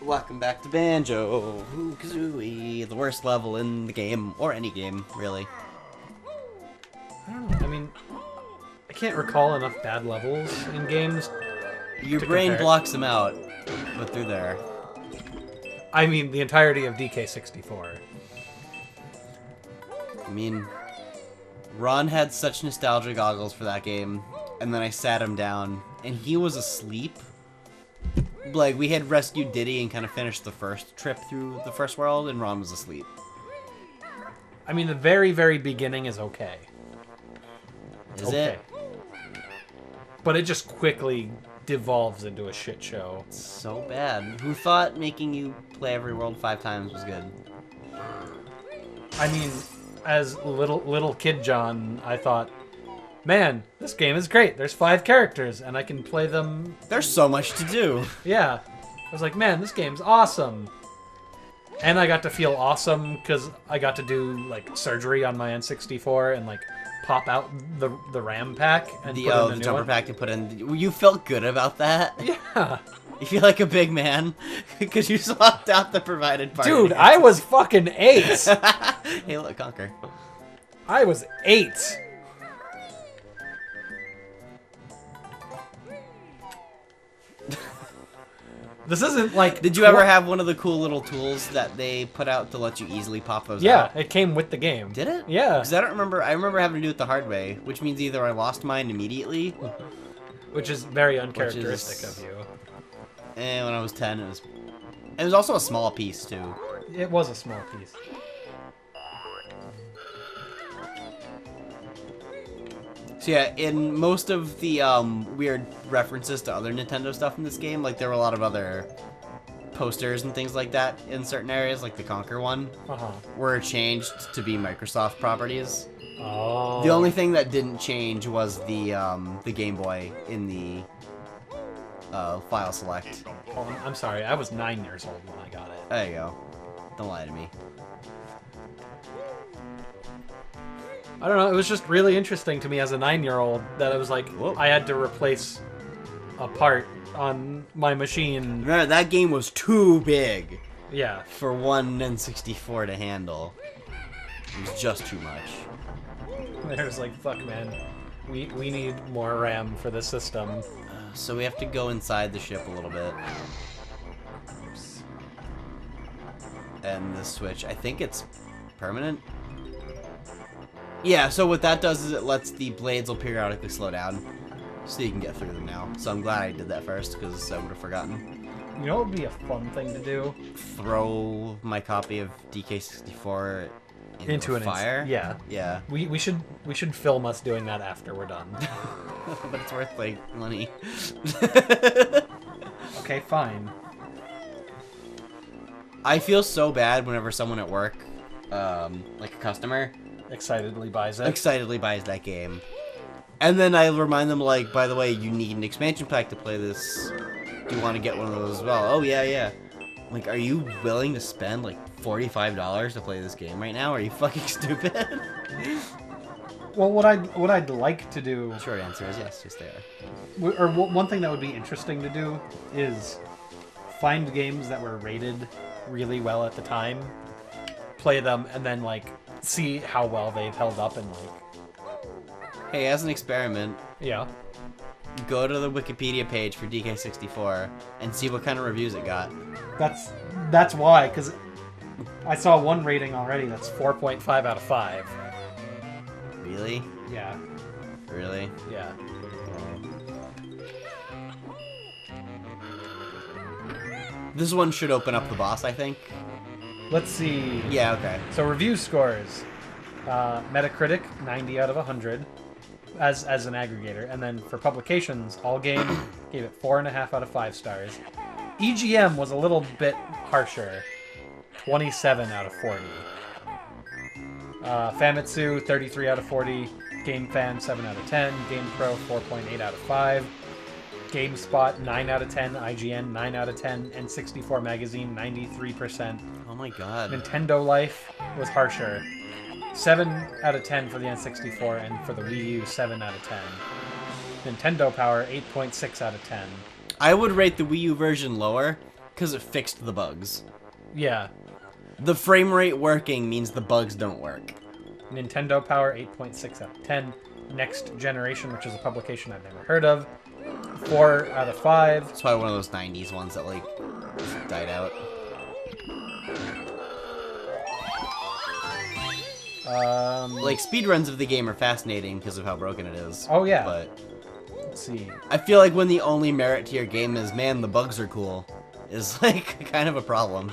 Welcome back to Banjo-Kazooie, the worst level in the game, or any game, really. I don't know. I mean, I can't recall enough bad levels in games. Your to brain compare. blocks them out, but they're there. I mean, the entirety of DK64. I mean, Ron had such nostalgia goggles for that game, and then I sat him down, and he was asleep. Like, we had rescued Diddy and kind of finished the first trip through the first world, and Ron was asleep. I mean, the very, very beginning is okay. Is it? But it just quickly devolves into a shit show. So bad. Who thought making you play every world 5 times was good? I mean, as little kid John, I thought, man, this game is great. There's 5 characters, and I can play them. There's so much to do. Yeah. I was like, man, this game's awesome. And I got to feel awesome because I got to do, like, surgery on my N64 and, like, pop out the RAM pack and The, put in a the new jumper one. pack to put in. You felt good about that? Yeah. You feel like a big man because you swapped out the provided part. Dude, I was fucking 8. Hey, look, Conquer. I was 8. This isn't like... Did you ever have one of the cool little tools that they put out to let you easily pop those Yeah, out? it came with the game. Did it? Yeah. Because I don't remember. I remember having to do it the hard way, which means either I lost mine immediately, Which is very uncharacteristic is- of you. and when I was 10, it was also a small piece too. It was a small piece. So yeah, in most of the weird references to other Nintendo stuff in this game, like there were a lot of other posters and things like that in certain areas, like the Conquer one, Uh-huh. were changed to be Microsoft properties. Oh. The only thing that didn't change was the Game Boy in the file select. Oh, I'm sorry, I was 9 years old when I got it. There you go. Don't lie to me. I don't know, it was just really interesting to me as a 9-year-old that it was like, Whoa. I had to replace a part on my machine. Remember, that game was too big Yeah. for one N64 to handle. It was just too much. It was like, fuck, man. We need more RAM for this system. So we have to go inside the ship a little bit. And the switch, I think it's permanent. Yeah, so what that does is it lets the blades will periodically slow down, so you can get through them now. So I'm glad I did that first, because I would have forgotten. You know what would be a fun thing to do? Throw my copy of DK64 into a an fire? Yeah. Yeah. We should film us doing that after we're done. But it's worth, like, money. Okay, fine. I feel so bad whenever someone at work, like a customer, Excitedly buys it. excitedly buys that game. And then I remind them, like, by the way, you need an expansion pack to play this. Do you want to get one of those as well? Oh, yeah, yeah. Like, are you willing to spend, like, $45 to play this game right now? Are you fucking stupid? Well, what I'd like to do, Short answer is yes, just there. or one thing that would be interesting to do, is find games that were rated really well at the time, play them, and then like see how well they've held up and like. Hey, as an experiment, Yeah. go to the Wikipedia page for DK64 and see what kind of reviews it got. That's why, because I saw one rating already that's 4.5 out of 5. Really? Yeah. Really? Yeah. This one should open up the boss, I think. Let's see. Yeah, okay. So review scores. Metacritic, 90 out of 100 as an aggregator. And then for publications, All Game gave it 4.5 out of 5 stars. EGM was a little bit harsher, 27 out of 40. Famitsu, 33 out of 40. GameFan, 7 out of 10. GamePro, 4.8 out of 5. GameSpot, 9 out of 10. IGN, 9 out of 10. N64 Magazine, 93%. Oh my god. Nintendo Life was harsher. 7 out of 10 for the N64, and for the Wii U, 7 out of 10. Nintendo Power, 8.6 out of 10. I would rate the Wii U version lower, Because it fixed the bugs. Yeah. The frame rate working means the bugs don't work. Nintendo Power, 8.6 out of 10. Next Generation, which is a publication I've never heard of, 4 out of 5. It's probably one of those 90s ones that, like, just died out. Like, speedruns of the game are fascinating because of how broken it is. Oh, yeah. But Let's see. I feel like when the only merit to your game is, man, the bugs are cool, is, like, kind of a problem.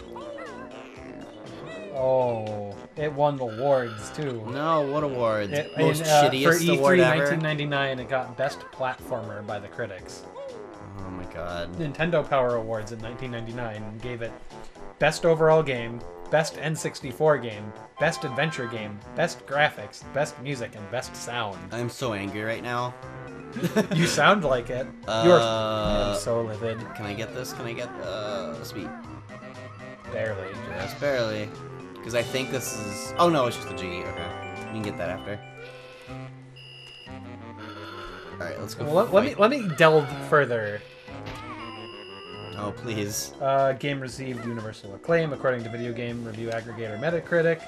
Oh, it won awards, too. No, what awards? It, Most for shittiest E3 award ever? 1999, it got Best Platformer by the critics. Oh my god. Nintendo Power Awards in 1999 gave it Best Overall Game, Best N64 Game, Best Adventure Game, Best Graphics, Best Music, and Best Sound. I'm so angry right now. You sound like it. I'm so livid. Can I get this? Can I get, speed? Barely. Just barely. Because I think this is... Oh no, it's just a G. Okay. We can get that after. Alright, let's go. Well, let me delve further. Oh, please. Game received universal acclaim according to video game review aggregator Metacritic.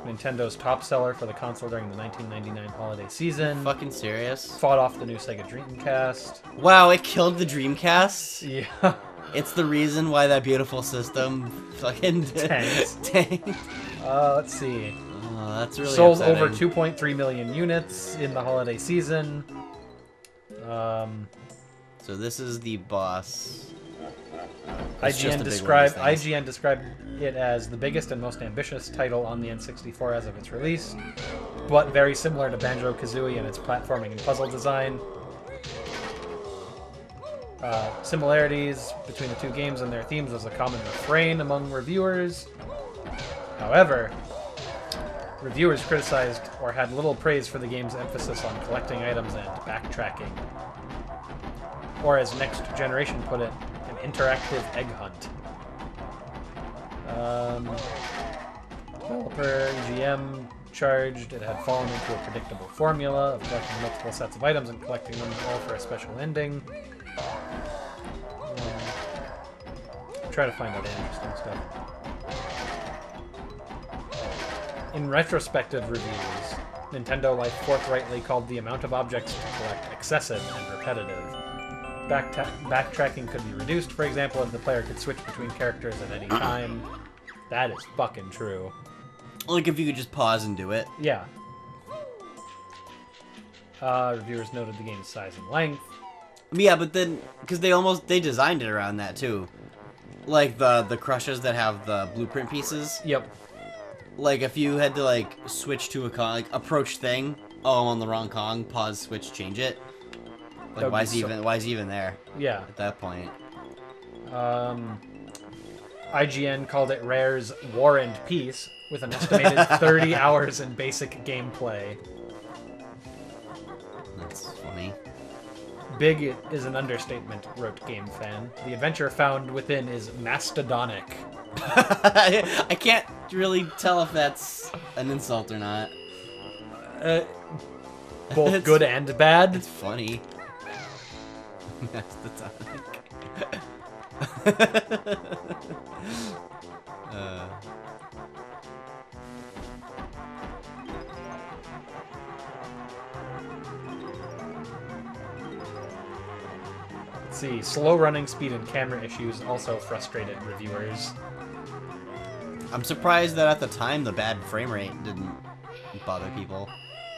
Nintendo's top seller for the console during the 1999 holiday season. Fucking serious? Fought off the new Sega Dreamcast. Wow, it killed the Dreamcast? Yeah. It's the reason why that beautiful system fucking tanked. Let's see. Oh, that's really Sold upsetting. over 2.3 million units in the holiday season. So this is the boss. IGN described it as the biggest and most ambitious title on the N64 as of its release, but very similar to Banjo-Kazooie in its platforming and puzzle design. Similarities between the two games and their themes was a common refrain among reviewers. However, reviewers criticized or had little praise for the game's emphasis on collecting items and backtracking. Or as Next Generation put it, an interactive egg hunt. Developer GM charged it had fallen into a predictable formula of collecting multiple sets of items and collecting them all for a special ending. Try to find out interesting stuff. In retrospective reviews, Nintendo Life forthrightly called the amount of objects to collect excessive and repetitive. Backtracking could be reduced, for example, if the player could switch between characters at any time. That is fucking true. Like if you could just pause and do it. Yeah. Reviewers noted the game's size and length. Yeah, but then, because they designed it around that too. Like the crushes that have the blueprint pieces. Yep. Like if you had to like switch to a Kong, like approach thing, oh, I'm on the wrong Kong, pause, switch, change it. Like why is he even there? Yeah. At that point. IGN called it Rare's War and Peace, with an estimated 30 hours in basic gameplay. That's funny. Big is an understatement, wrote Game Fan. The adventure found within is mastodonic. I can't really tell if that's an insult or not. Both good and bad. It's funny. Mastodonic. Let's see, slow running speed and camera issues also frustrated reviewers. I'm surprised that at the time the bad frame rate didn't bother people.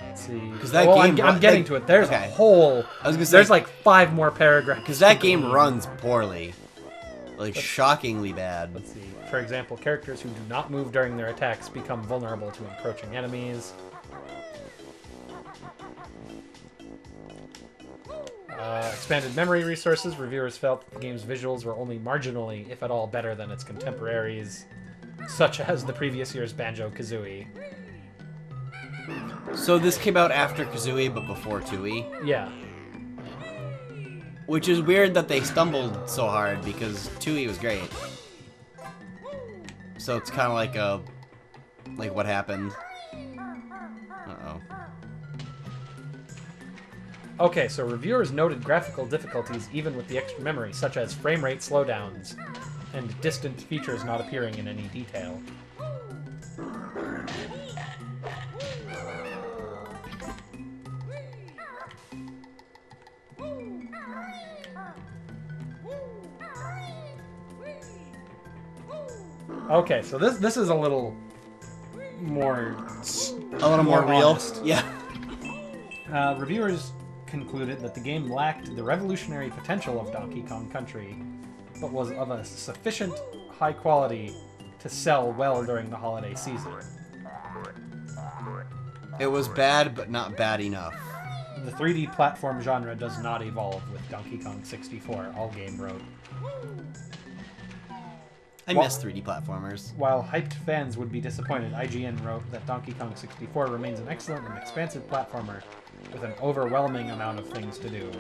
Let's see. Because that game, I'm getting to it. There's a whole. I was gonna say, there's like 5 more paragraphs. Because that game runs poorly, like shockingly bad. Let's see. For example, characters who do not move during their attacks become vulnerable to encroaching enemies. Expanded memory resources. Reviewers felt that the game's visuals were only marginally, if at all, better than its contemporaries, such as the previous year's Banjo-Kazooie. So this came out after Kazooie, but before Tooie? Yeah. Which is weird that they stumbled so hard, because Tooie was great. So it's kind of like a... Like, what happened? Uh-oh. Okay, so reviewers noted graphical difficulties even with the extra memory, such as frame rate slowdowns. and distant features not appearing in any detail. Okay, so this is a little more real. honest. Yeah. Reviewers concluded that the game lacked the revolutionary potential of Donkey Kong Country, but was of a sufficient high quality to sell well during the holiday season. It was bad, but not bad enough. The 3D platform genre does not evolve with Donkey Kong 64, Allgame wrote. I miss 3D platformers. While hyped fans would be disappointed, IGN wrote that Donkey Kong 64 remains an excellent and expansive platformer with an overwhelming amount of things to do.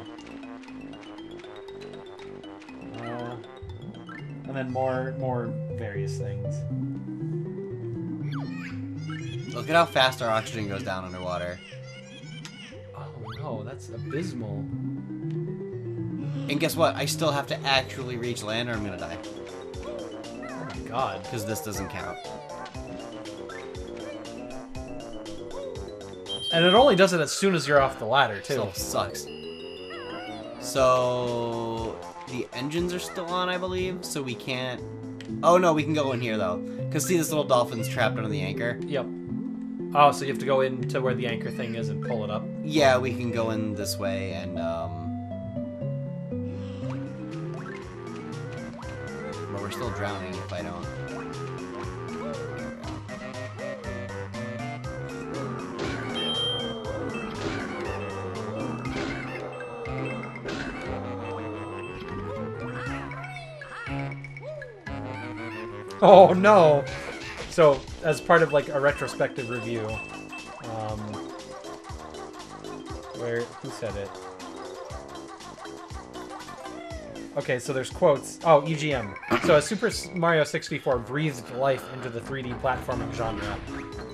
And then more various things. Look at how fast our oxygen goes down underwater. Oh no, that's abysmal. And guess what? I still have to actually reach land or I'm gonna die. Oh my god. Because this doesn't count. And it only does it as soon as you're off the ladder, too. Still sucks. So the engines are still on, I believe, so we can't... Oh no, we can go in here though. Because see, this little dolphin's trapped under the anchor? Yep. Oh, so you have to go into where the anchor thing is and pull it up? Yeah, we can go in this way and, but we're still drowning if I don't. Oh no! So, as part of like a retrospective review, who said it? Okay, so there's quotes. Oh, EGM. So as Super Mario 64 breathed life into the 3D platforming genre,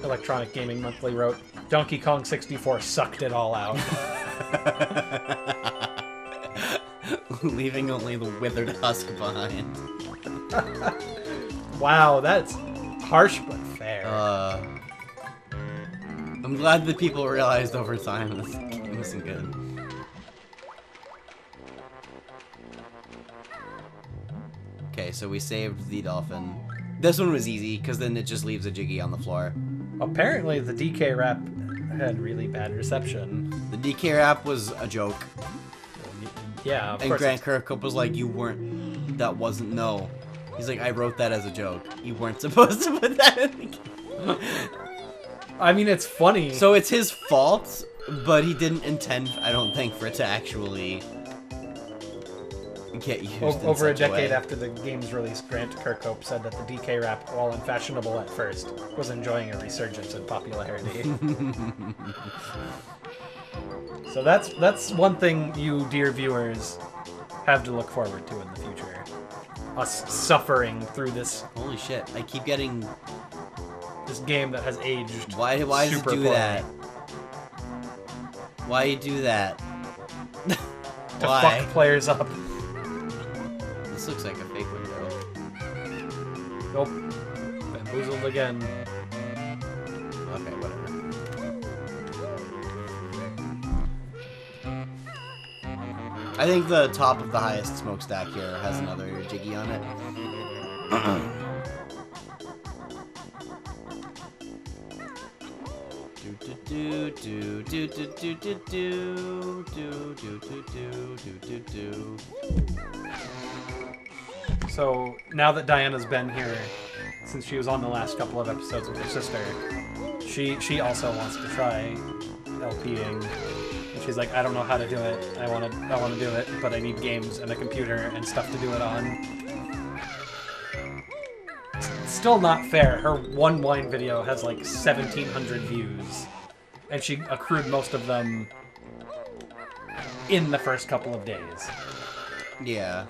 Electronic Gaming Monthly wrote, Donkey Kong 64 sucked it all out. Leaving only the withered husk behind. Wow, that's harsh but fair. I'm glad that people realized over time this game isn't good. Okay, so we saved the dolphin. This one was easy, because then it just leaves a Jiggy on the floor. Apparently the DK rap had really bad reception. The DK rap was a joke. Yeah, of and course. Grant Kirkhope was like, you weren't... That wasn't... No. He's like, I wrote that as a joke. You weren't supposed to put that in the game. I mean, it's funny. So it's his fault, but he didn't intend, I don't think, for it to actually get used over a such decade way. after the game's release, Grant Kirkhope said that the DK rap, while unfashionable at first, was enjoying a resurgence in popularity. So that's one thing you, dear viewers, have to look forward to in the future. Us suffering through this Holy shit, I keep getting... this game that has aged Why does it super do poorly. that? Why you do that? To Why? fuck players up. This looks like a fake window. Nope. Bamboozled again. Okay, whatever. I think the top of the highest smokestack here has another Jiggy on it. So now that Diana's been here, since she was on the last couple of episodes with her sister, she also wants to try LPing. And she's like, I don't know how to do it. I want to do it, but I need games and a computer and stuff to do it on. It's still not fair. Her one wine video has like 1,700 views, and she accrued most of them in the first couple of days. Yeah.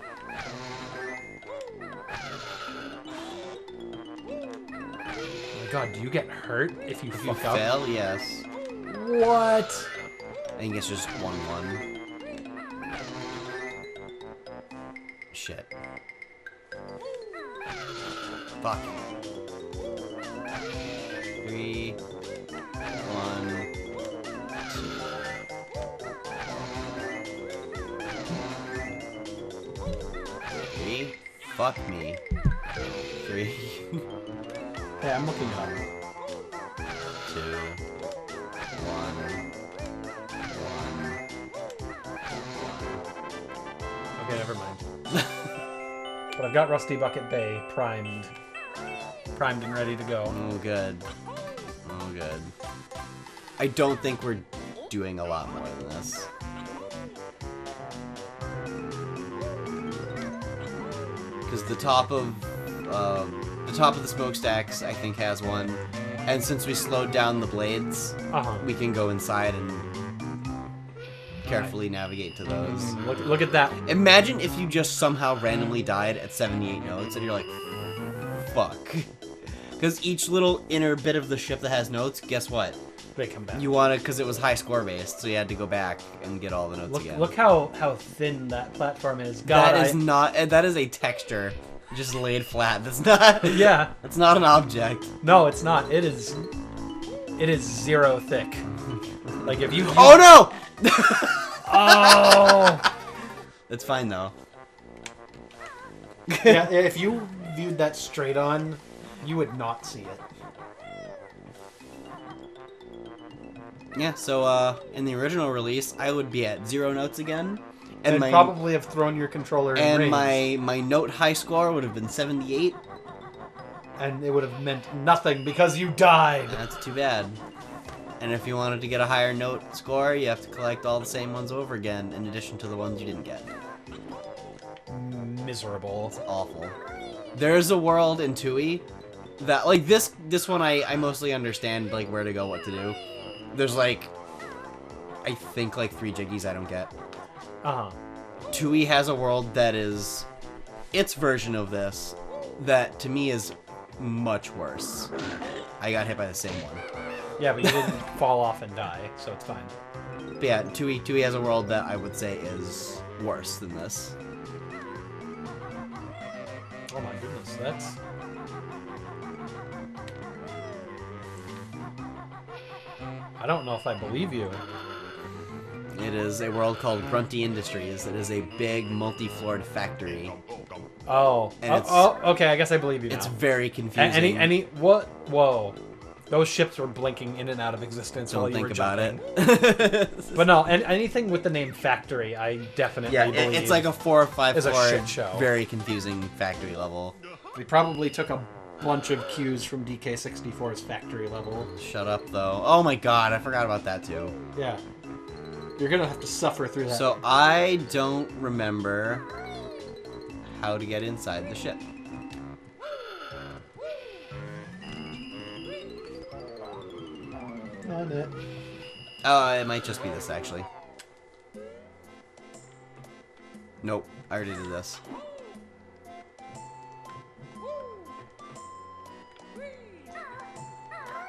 Oh my god, do you get hurt if you If you fuck up? fail, yes. What? I think it's just 1-1. Shit. Fuck. 3, 1, 2. 3. Fuck me. 3. Hey, I'm looking it up. 2. 1. Okay, never mind. But I've got Rusty Bucket Bay primed and ready to go. Oh, good. Oh, good. I don't think we're doing a lot more than this. Because the top of the smokestacks, I think, has one. And since we slowed down the blades, we can go inside and carefully navigate to those. Look at that. Imagine if you just somehow randomly died at 78 notes and you're like, fuck. Because each little inner bit of the ship that has notes, guess what? They come back. You want it because it was high score based, so you had to go back and get all the notes again. Look how thin that platform is. God, that is a texture. Just laid flat. That's not. Yeah. That's not an object. No, it's not. It is zero thick. Like if you. Oh no! Oh. That's fine though. Yeah, if you viewed that straight on, you would not see it. Yeah. So in the original release, I would be at 0 notes again. And probably have thrown your controller in and range. my note high score would have been 78. And it would have meant nothing because you died. That's too bad. And if you wanted to get a higher note score, you have to collect all the same ones over again, in addition to the ones you didn't get. Miserable. It's awful. There's a world in Tooie that, like, this one I mostly understand, like, where to go, what to do. There's, like, I think, like, 3 jiggies I don't get. Tooie has a world that is its version of this that to me is much worse. I got hit by the same one. Yeah, but you didn't fall off and die, so it's fine. But yeah, Tooie has a world that I would say is worse than this. Oh my goodness, that's... I don't know if I believe you. It is a world called Grunty Industries. It is a big, multi-floored factory. Oh. Okay, I guess I believe you now. It's very confusing. What? Whoa. Those ships were blinking in and out of existence while you were jumping. Don't think about it. But no, anything with the name Factory, I definitely believe it's like a 4 or 5 is a floor, shit show. very confusing factory level. We probably took a bunch of cues from DK64's factory level. Shut up, though. Oh my god, I forgot about that, too. Yeah. You're gonna have to suffer through that. So I don't remember how to get inside the ship. On it. Oh, it might just be this, actually. Nope, I already did this.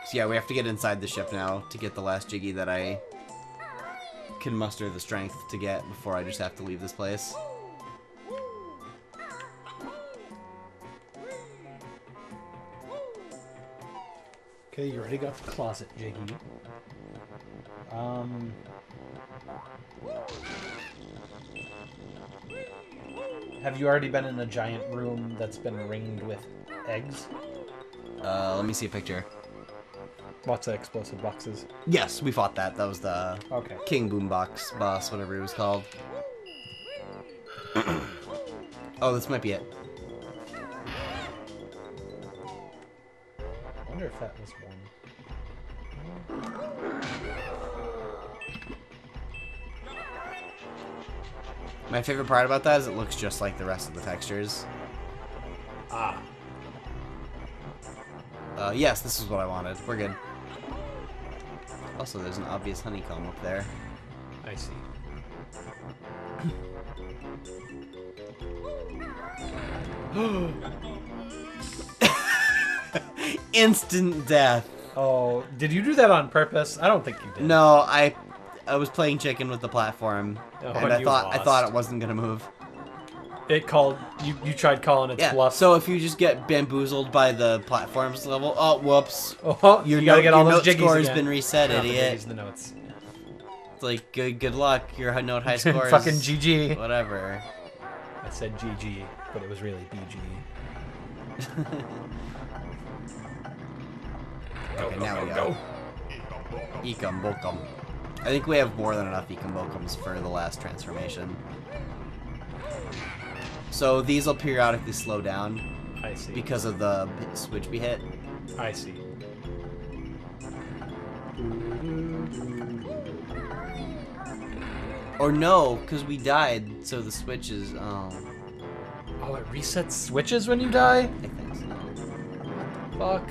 So yeah, we have to get inside the ship now to get the last jiggy that I can muster the strength to get before I just have to leave this place. Okay, you already got the closet, Jiggy. Have you already been in a giant room that's been ringed with eggs? Let me see a picture. Lots of explosive boxes. Yes, we fought that. That was the King Boombox boss, whatever it was called. Oh, this might be it. I wonder if that was one. My favorite part about that is it looks just like the rest of the textures. Ah. Yes, this is what I wanted. We're good. Also, there's an obvious honeycomb up there. I see. Instant death. Oh, did you do that on purpose? I don't think you did. No, I was playing chicken with the platform, and I thought it wasn't gonna move. It called you tried calling its Yeah. bluff. So if you just get bamboozled by the platforms level, oh whoops, Oh, you gotta get all those note jiggies score has again. been reset, Not the idiot. jiggies, the notes. It's like good luck. Your note high score is Fucking GG. whatever. I said GG, but it was really BG. Okay, now we go. Ecum Bokum. I think we have more than enough Ecum Bokums for the last transformation. So these will periodically slow down. I see. Because of the switch we hit. I see. Or no, because we died, so the switch is, Oh, it resets switches when you die? I think so. Fuck.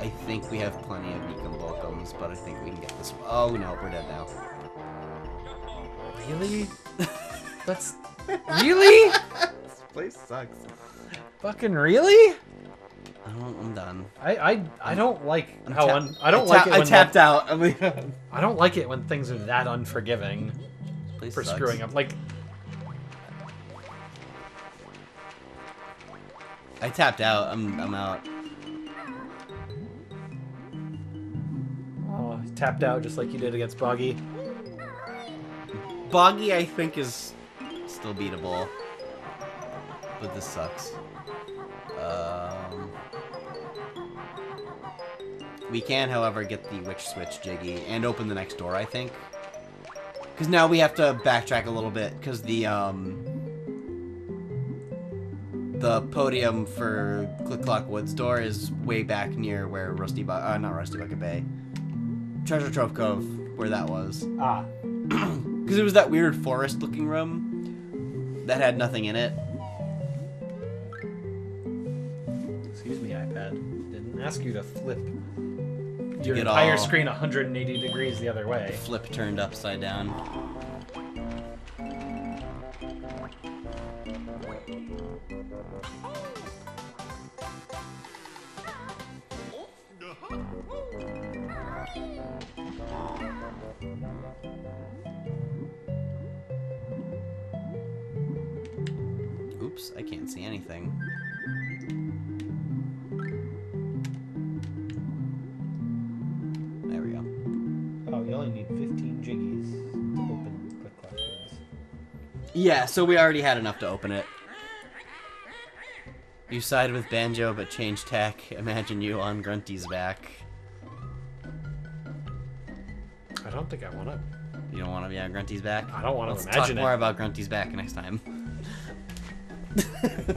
I think we have plenty of Ecum Bokums, but I think we can get this. Oh no, we're dead now. Really? That's... Really? This place sucks. Fucking really? I'm done. I don't like how I tapped out. I don't like it when things are that unforgiving Place for sucks. screwing up. Like, I tapped out. I'm out. oh, tapped out just like you did against Boggy. Boggy, I think, is still beatable, but this sucks. We can, however, get the Witch Switch Jiggy and open the next door, I think. Because now we have to backtrack a little bit, because the podium for Click Clock Woods door is way back near where not Rusty Bucket Bay. Treasure Trove Cove, where that was. Ah. Because it was that weird forest-looking room that had nothing in it. Excuse me, iPad. Didn't ask you to flip your get entire all- screen 180 degrees the other way. Flip turned upside down. Oops, I can't see anything. There we go. Oh, you only need 15 jiggies to open Click Clock Woods. Yeah, so we already had enough to open it. You side with Banjo but change tack. Imagine you on Grunty's back. I don't think I want to. You don't want to be on Grunty's back? I don't want to Let's imagine talk more about Grunty's back next time. it.